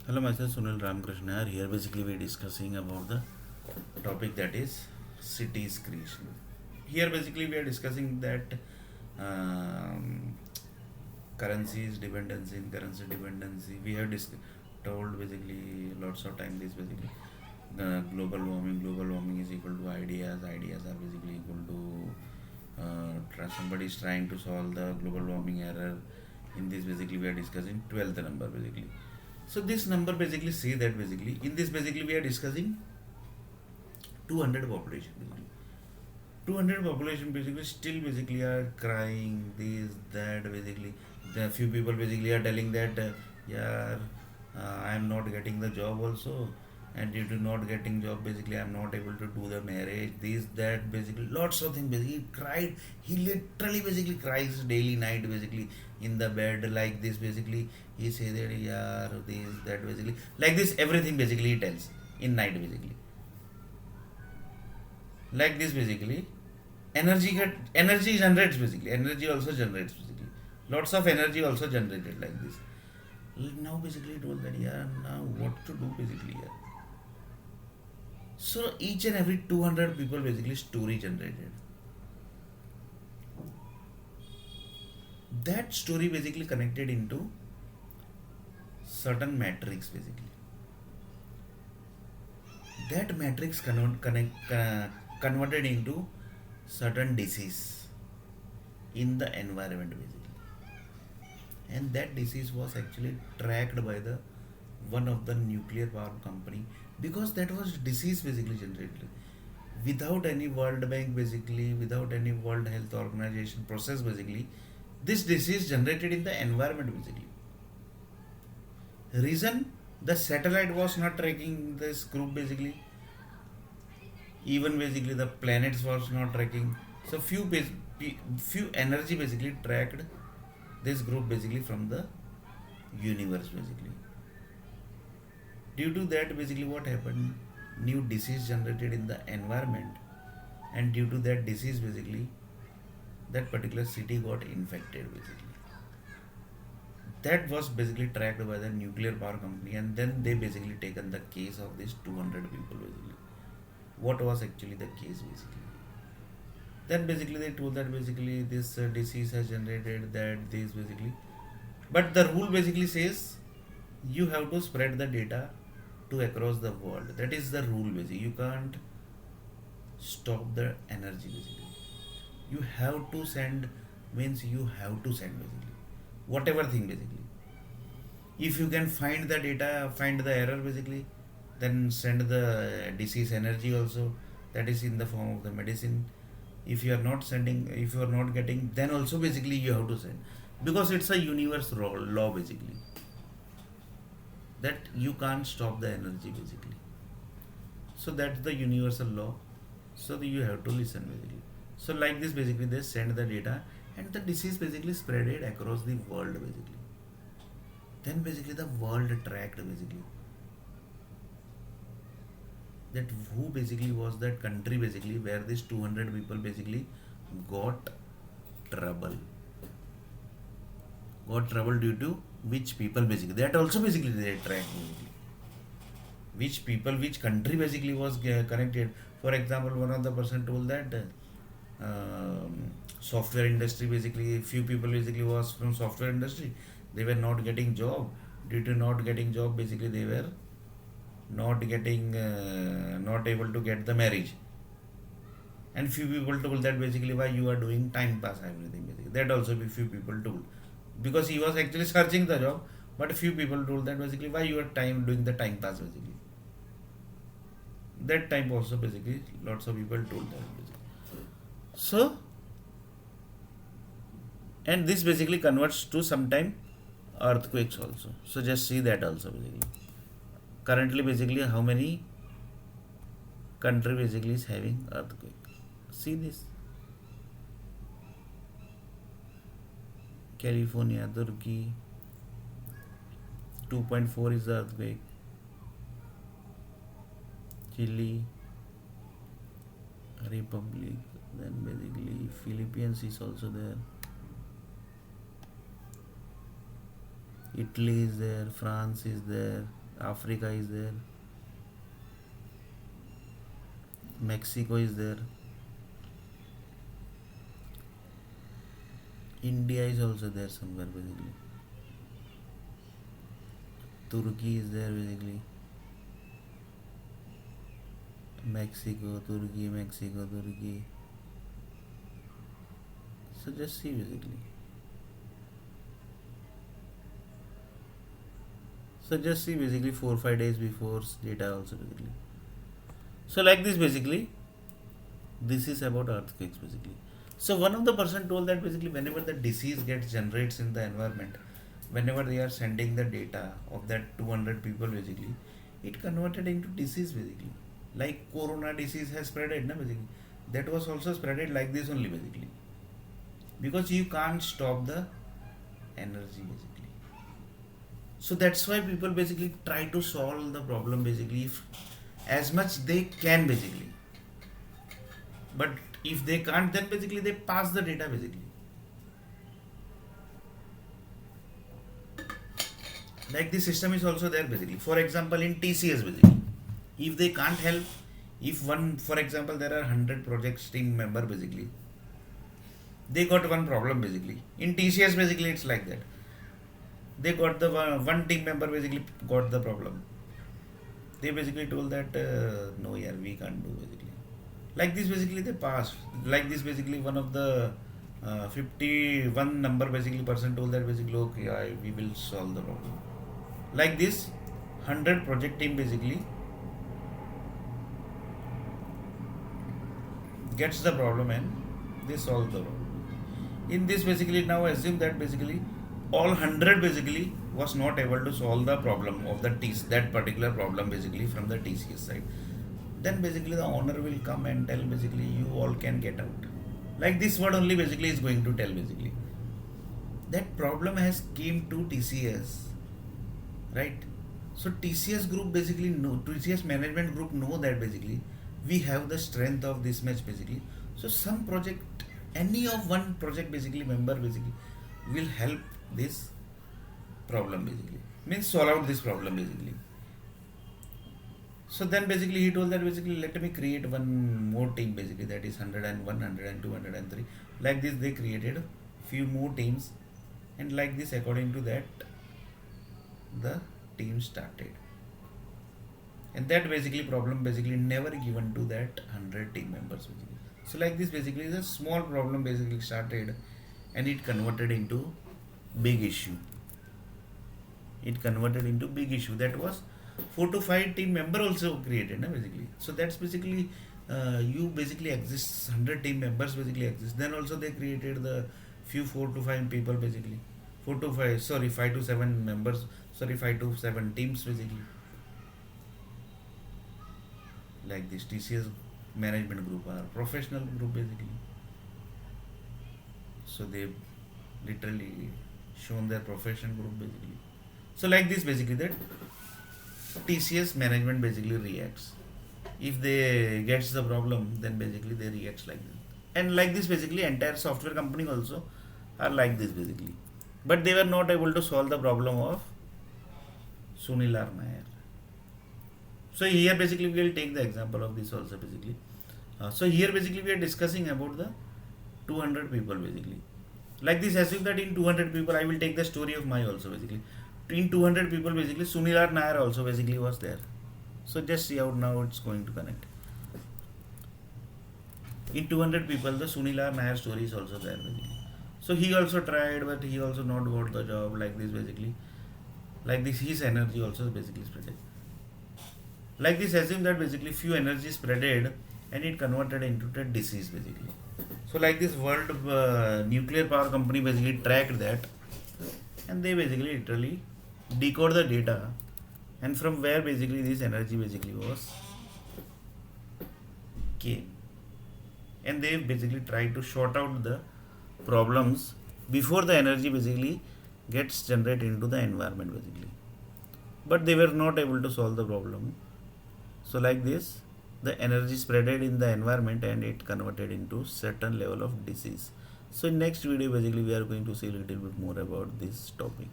Hello, myself Sunil Ramakrishna. Here basically we're discussing about the topic that is cities creation. Here basically we are discussing that um, currencies dependency in currency dependency. We have told basically lots of time this basically global warming. Global warming is equal to ideas. Ideas are basically equal to somebody is trying to solve the global warming error. In this basically we are discussing 12th number basically. So this number basically say that basically in this basically we are discussing 200 population basically. 200 population basically still basically are crying this that basically the few people basically are telling that yeah I am not getting the job also, and due to not getting job basically I am not able to do the marriage this that basically lots of things basically he cried. He literally basically cries daily night basically in the bed like this basically. He say that yeah this that basically like this everything basically he tells in night basically like this basically. Energy generates basically, energy also generates basically, lots of energy also generated like this. Now basically told that yeah now what to do basically here. So each and every 200 people basically story generated. That story basically connected into certain matrix basically. That matrix converted into certain disease in the environment basically. And that disease was actually tracked by the one of the nuclear power company, because that was disease basically generated without any World Bank basically, without any World Health Organization process basically. This disease generated in the environment basically. Reason, the satellite was not tracking this group basically, even basically the planets was not tracking. So few energy basically tracked this group basically from the universe basically. Due to that basically what happened, new disease generated in the environment, and due to that disease basically that particular city got infected basically. That was basically tracked by the nuclear power company, and then they basically taken the case of these 200 people basically. What was actually the case basically. Then basically they told that basically this disease has generated that this basically, but the rule basically says you have to spread the data to across the world. That is the rule basically. You can't stop the energy basically. You have to send, means you have to send basically whatever thing basically. If you can find the data, find the error basically, then send the disease energy also, that is in the form of the medicine. If you are not sending, if you are not getting, then also basically you have to send, because it's a universal law basically, that you can't stop the energy basically. So that's the universal law. So you have to listen basically. So like this basically they send the data, and the disease basically spread it across the world basically. Then basically the world tracked basically that who basically was that country basically where this 200 people basically got trouble. Got trouble due to which people basically. That also basically they tracked basically. Which people, which country basically was connected. For example, one of the person told that software industry basically, few people basically was from software industry. They were not getting job. Due to not getting job basically they were not getting not able to get the marriage. And few people told that basically why you are doing time pass everything basically. That also be few people told, because he was actually searching the job, but few people told that basically why you are time doing the time pass basically. That time also basically lots of people told that basically. So and this basically converts to sometime earthquakes also. So just see that also basically. Currently basically how many country basically is having earthquake. See this. California, Turkey, 2.4 is the earthquake. Chile, Republic, then basically Philippines is also there. Italy is there, France is there, Africa is there, Mexico is there, India is also there somewhere basically, Turkey is there basically, Mexico, Turkey, Mexico, Turkey. So just see basically. So just see basically 4 5 days before data also basically. So like this basically, this is about earthquakes basically. So one of the person told that basically whenever the disease gets generates in the environment, whenever they are sending the data of that 200 people basically, it converted into disease basically. Like corona disease has spreaded, na basically. That was also spreaded like this only basically. Because you can't stop the energy basically. So that's why people basically try to solve the problem basically if as much they can basically. But if they can't, then basically they pass the data basically. Like the system is also there basically. For example, in TCS basically, if they can't help, if one, for example, there are 100 projects team member basically, they got one problem basically. In TCS basically, it's like that. They got the one team member basically got the problem. They basically told that no, yeah, we can't do basically. Like this basically they passed. Like this basically one of the 51 number basically person told that basically okay, we will solve the problem. Like this 100 project team basically gets the problem and they solve the problem. In this basically now assume that basically all 100 basically was not able to solve the problem of the that particular problem basically from the TCS side. Then basically the owner will come and tell basically you all can get out. Like this word only basically is going to tell basically. That problem has came to TCS, right? So TCS group basically know, TCS management group know that basically we have the strength of this match basically. So some project, any of one project basically member basically will help this problem basically. Means solve out this problem basically. So then basically he told that basically let me create one more team basically, that is 101, 102, 103. Like this they created few more teams, and like this according to that the team started. And that basically problem basically never given to that 100 team members basically. So like this basically the small problem basically started and it converted into big issue. It converted into big issue. That was 4 to 5 team member also created, na, basically. So that's basically you basically exist 100 team members basically exist. Then also they created the few 4 to 5 people basically. 4 to 5, sorry, 5 to 7 members, sorry, 5 to 7 teams basically. Like this TCS management group are professional group basically. So they literally shown their profession group basically. So like this basically that TCS management basically reacts. If they gets the problem, then basically they reacts like this. And like this basically entire software company also are like this basically. But they were not able to solve the problem of Sunil R. Nair. So here basically we will take the example of this also basically. So here basically we are discussing about the 200 people basically. Like this, assume that in 200 people I will take the story of my also basically. In 200 people basically Sunil R. Nair also basically was there. So just see how now it's going to connect. In 200 people the Sunil R. Nair story is also there basically. So he also tried but he also not got the job, like this basically. Like this his energy also basically spreaded. Like this, assume that basically few energy spreaded and it converted into the disease basically. So like this world nuclear power company basically tracked that, and they basically literally decode the data, and from where basically this energy basically was came, and they basically tried to sort out the problems before the energy basically gets generated into the environment basically. But they were not able to solve the problem. So like this the energy spreaded in the environment and it converted into certain level of disease. So in next video basically we are going to see a little bit more about this topic.